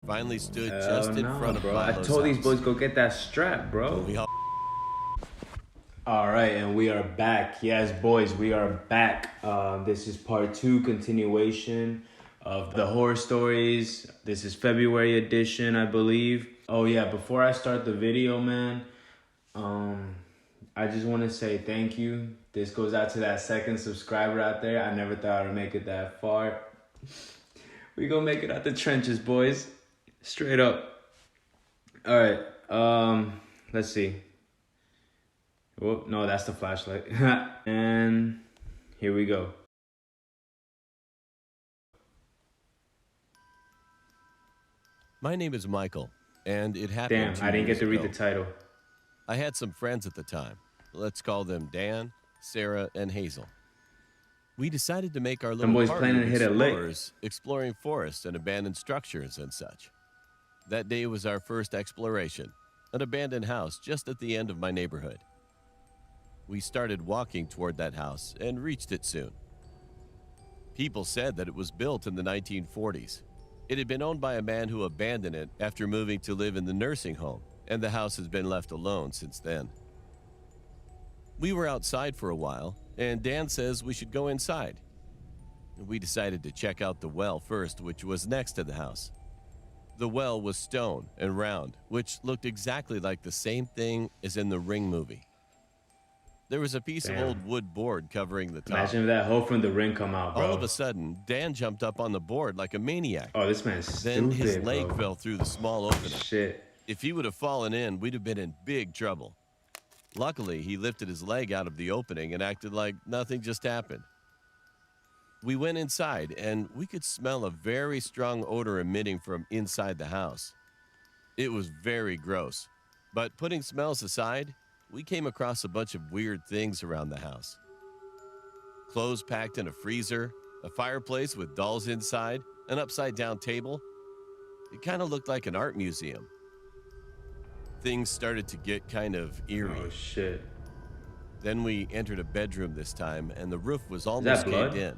finally stood Hell just in no, front of bro. I Milo's told these house. boys go get that strap, bro. All right, and we are back. Yes, boys, we are back. This is part 2, continuation of the horror stories. This is February edition, I believe. Oh yeah, before I start the video, man, I just want to say thank you. This goes out to that second subscriber out there. I never thought I would make it that far. We gonna make it out the trenches, boys. Straight up. All right. Let's see. Oh, no, that's the flashlight. And here we go. My name is Michael, and it happened. Damn, I didn't get to read the title. I had some friends at the time. Let's call them Dan, Sarah, and Hazel. We decided to make our little boys party planning of to hit a lick. explorers, exploring forests and abandoned structures and such. That day was our first exploration, an abandoned house just at the end of my neighborhood. We started walking toward that house and reached it soon. People said that it was built in the 1940s. It had been owned by a man who abandoned it after moving to live in the nursing home, and the house has been left alone since then. We were outside for a while, and Dan says we should go inside. We decided to check out the well first, which was next to the house. The well was stone and round, which looked exactly like the same thing as in the Ring movie. There was a piece of old wood board covering the top. Imagine if that hoe from the Ring come out, bro. All of a sudden, Dan jumped up on the board like a maniac. Oh, this man's stupid, Then his leg fell through the small opening. Shit. If he would have fallen in, we'd have been in big trouble. Luckily, he lifted his leg out of the opening and acted like nothing just happened. We went inside, and we could smell a very strong odor emitting from inside the house. It was very gross, but putting smells aside, we came across a bunch of weird things around the house. Clothes packed in a freezer, a fireplace with dolls inside, an upside-down table. It kind of looked like an art museum. Things started to get kind of eerie. Oh, shit. Then we entered a bedroom this time, and the roof was almost caved in.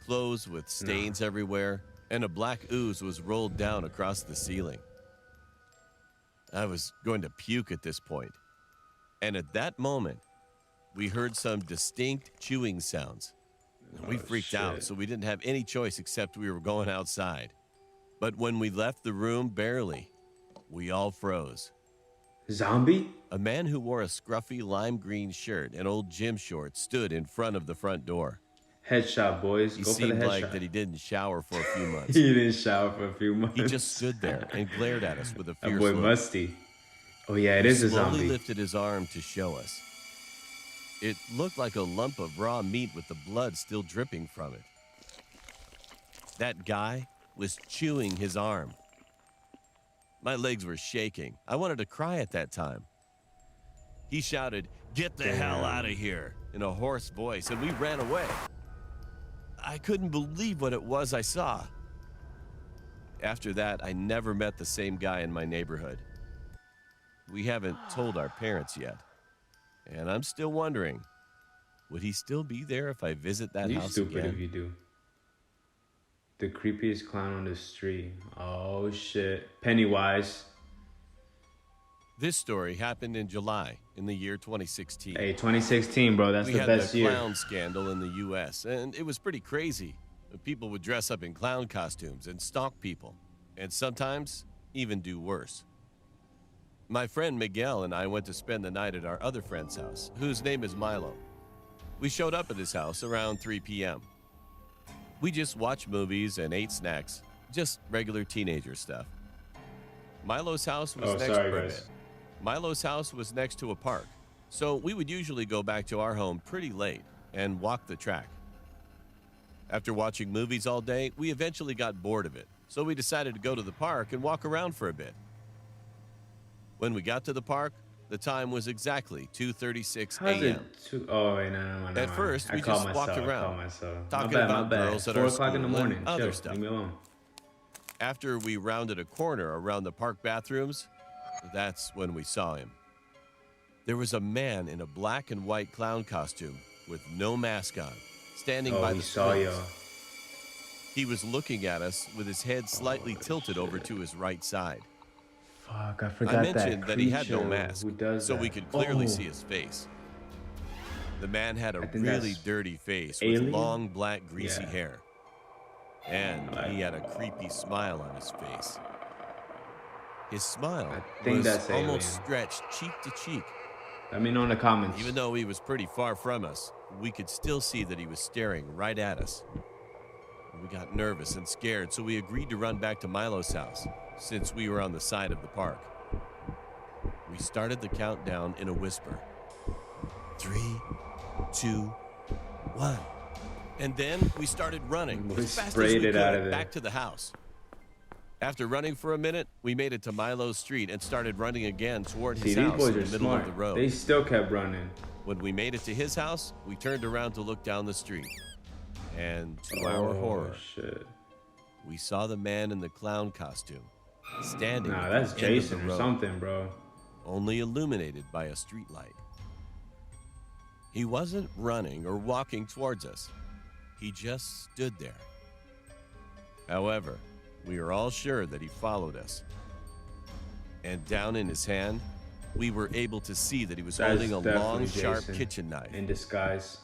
Clothes with stains everywhere, and a black ooze was rolled down across the ceiling. I was going to puke at this point. And at that moment, we heard some distinct chewing sounds. We freaked out, so we didn't have any choice except we were going outside. But when we left the room, barely, we all froze. Zombie? A man who wore a scruffy lime green shirt and old gym shorts stood in front of the front door. Headshot, boys. He Go for the seemed headshot. like that he didn't shower for a few months. He didn't shower for a few months. He just stood there and glared at us with a fierce That boy look. musty. Oh yeah, it is a zombie. He slowly lifted his arm to show us. It looked like a lump of raw meat with the blood still dripping from it. That guy was chewing his arm. My legs were shaking. I wanted to cry at that time. He shouted, "Get the hell out of here," in a hoarse voice, and we ran away. I couldn't believe what it was I saw. After that, I never met the same guy in my neighborhood. We haven't told our parents yet. And I'm still wondering, would he still be there if I visit that house again? You stupid if you do. The creepiest clown on the street. Oh, shit. Pennywise. This story happened in July in the year 2016. Hey, 2016, bro. That's the best year. We had the clown scandal in the U.S., and it was pretty crazy. People would dress up in clown costumes and stalk people, and sometimes even do worse. My friend Miguel and I went to spend the night at our other friend's house, whose name is Milo. We showed up at his house around 3 p.m. We just watched movies and ate snacks, just regular teenager stuff. Milo's house was Milo's house was next to a park, so we would usually go back to our home pretty late and walk the track. After watching movies all day, we eventually got bored of it, so we decided to go to the park and walk around for a bit. When we got to the park, the time was exactly 2:36 a.m. Oh, wait, no. At first, we just walked around, talking about girls at 4 our o'clock in the school morning. and other stuff. Leave me alone. After we rounded a corner around the park bathrooms, that's when we saw him. There was a man in a black and white clown costume with no mask on, standing by the swings. He was looking at us with his head slightly tilted over to his right side. Fuck, I I forgot mentioned that he had no creature mask, who does so that. we could clearly Oh, see his face. The man had a I think really that's dirty face with Alien? long, black, greasy Yeah. hair. And he had a creepy smile on his face. His smile I think was that's almost Alien. stretched cheek to cheek. Let me know in the comments. Even though he was pretty far from us, we could still see that he was staring right at us. We got nervous and scared, so we agreed to run back to Milo's house, since we were on the side of the park. We started the countdown in a whisper. 3, 2, 1. And then we started running We as fast as sprayed we it out of could there. back to the house. After running for a minute, we made it to Milo's street and started running again toward See, his these house boys in the are middle smart. of the road. They still kept running. When we made it to his house, we turned around to look down the street. And to our horror, Shit. we saw the man in the clown costume standing Nah, at that's the end of Jason the or road, something, bro. only illuminated by a street light. He wasn't running or walking towards us. He just stood there. However, we are all sure that he followed us. And down in his hand, we were able to see that he was That's holding a long, definitely sharp Jason kitchen knife. in disguise.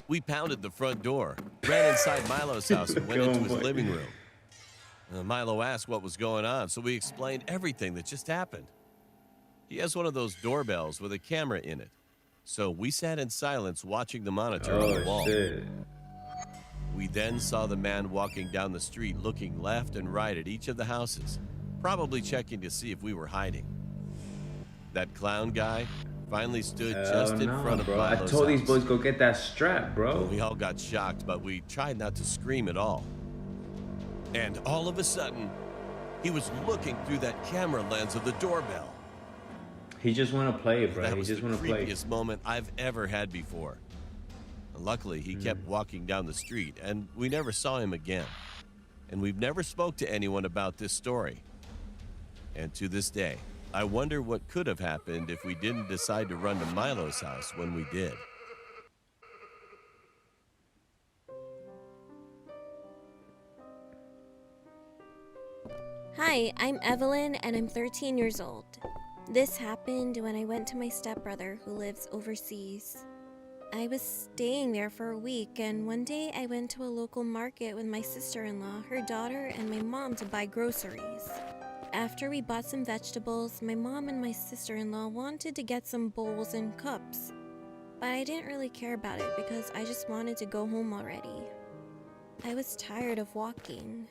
We pounded the front door, ran inside Milo's house, and went into his Go on, boy. living room. Milo asked what was going on, so we explained everything that just happened. He has one of those doorbells with a camera in it, so we sat in silence watching the monitor on the Oh, wall. shit. We then saw the man walking down the street looking left and right at each of the houses, probably checking to see if we were hiding. That clown guy finally stood just in front of bro. Milo's I told these house. boys go get that strap, bro. We all got shocked, but we tried not to scream at all. And all of a sudden, he was looking through that camera lens of the doorbell. He just want to play, bro. That He was just the want to play. creepiest moment I've ever had before. Luckily, he kept walking down the street, and we never saw him again. And we've never spoke to anyone about this story. And to this day, I wonder what could have happened if we didn't decide to run to Milo's house when we did. Hi, I'm Evelyn and I'm 13 years old. This happened when I went to my stepbrother who lives overseas. I was staying there for a week, and one day I went to a local market with my sister-in-law, her daughter, and my mom to buy groceries. After we bought some vegetables, my mom and my sister-in-law wanted to get some bowls and cups. But I didn't really care about it because I just wanted to go home already. I was tired of walking.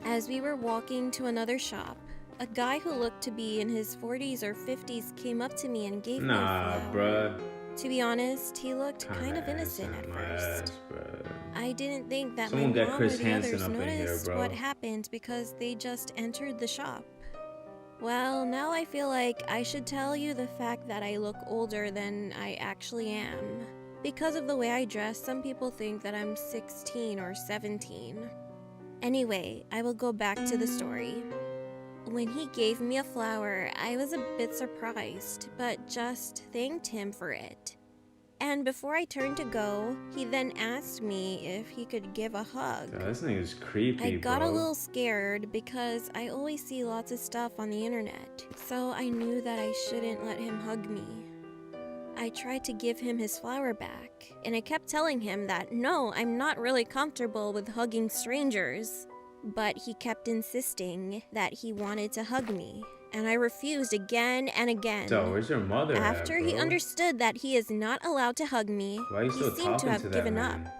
As we were walking to another shop, a guy who looked to be in his 40s or 50s came up to me and gave me a Nah, flower. bruh. To be honest, he looked kind of innocent at first. I didn't think that Someone my get mom Chris or the Hansen others up in here, noticed bro. what happened because they just entered the shop. Well, now I feel like I should tell you the fact that I look older than I actually am. Because of the way I dress, some people think that I'm 16 or 17. Anyway, I will go back to the story. When he gave me a flower, I was a bit surprised, but just thanked him for it. And before I turned to go, he then asked me if he could give a hug. God, this nigga's creepy, I got bro. a little scared because I always see lots of stuff on the internet, so I knew that I shouldn't let him hug me. I tried to give him his flower back, and I kept telling him that no, I'm not really comfortable with hugging strangers. But he kept insisting that he wanted to hug me, and I refused again and again. So, where's your mother After at, he bro? understood that he is not allowed to hug me, Why are you he still seemed to talking have to that given man? up.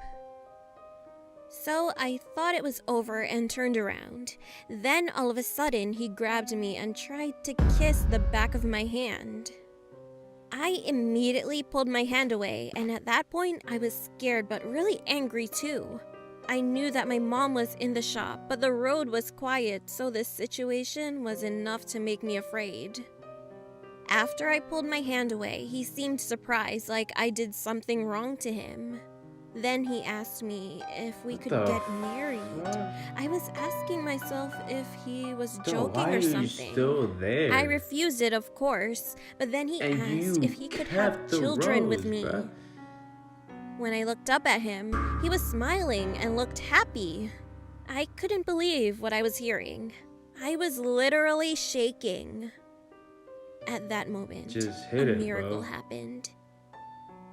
So I thought it was over and turned around. Then all of a sudden he grabbed me and tried to kiss the back of my hand. I immediately pulled my hand away, and at that point I was scared but really angry too. I knew that my mom was in the shop, but the road was quiet, so this situation was enough to make me afraid. After I pulled my hand away, he seemed surprised, like I did something wrong to him. Then he asked me if we could the get married. fuck? I was asking myself if he was Dude, joking why or are you something. still there? I refused it, of course, but then he And asked you if he could kept have the children with rose, me. bruh. When I looked up at him, he was smiling and looked happy. I couldn't believe what I was hearing. I was literally shaking. At that moment, Just a hit it, miracle bro. happened.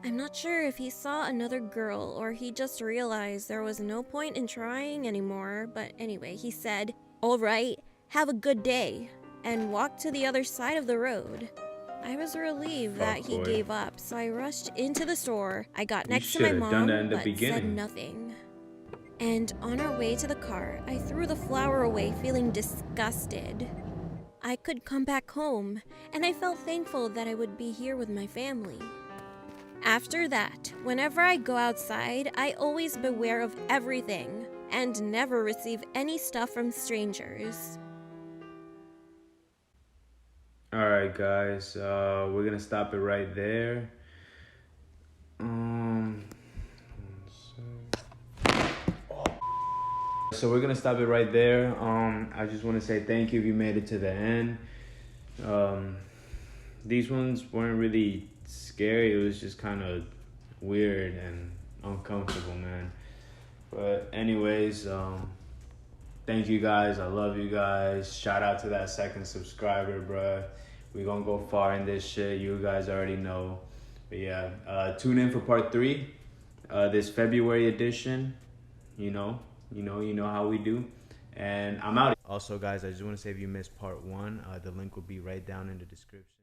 I'm not sure if he saw another girl or he just realized there was no point in trying anymore, but anyway, he said, "All right, have a good day," and walked to the other side of the road. I was relieved that he Fuckboy. gave up, so I rushed into the store. I got You next to my should have done that mom, in the but said beginning. nothing. And on our way to the car, I threw the flower away, feeling disgusted. I could come back home, and I felt thankful that I would be here with my family. After that, whenever I go outside, I always beware of everything and never receive any stuff from strangers. Alright guys, we're gonna stop it right there. So we're gonna stop it right there. I just want to say thank you if you made it to the end. These ones weren't really scary. It was just kind of weird and uncomfortable, man. But anyways, thank you guys. I love you guys. Shout out to that second subscriber, bruh. We gonna go far in this shit. You guys already know. But yeah, tune in for part 3, this February edition. You know how we do. And I'm out. Also, guys, I just want to say if you missed part 1, the link will be right down in the description.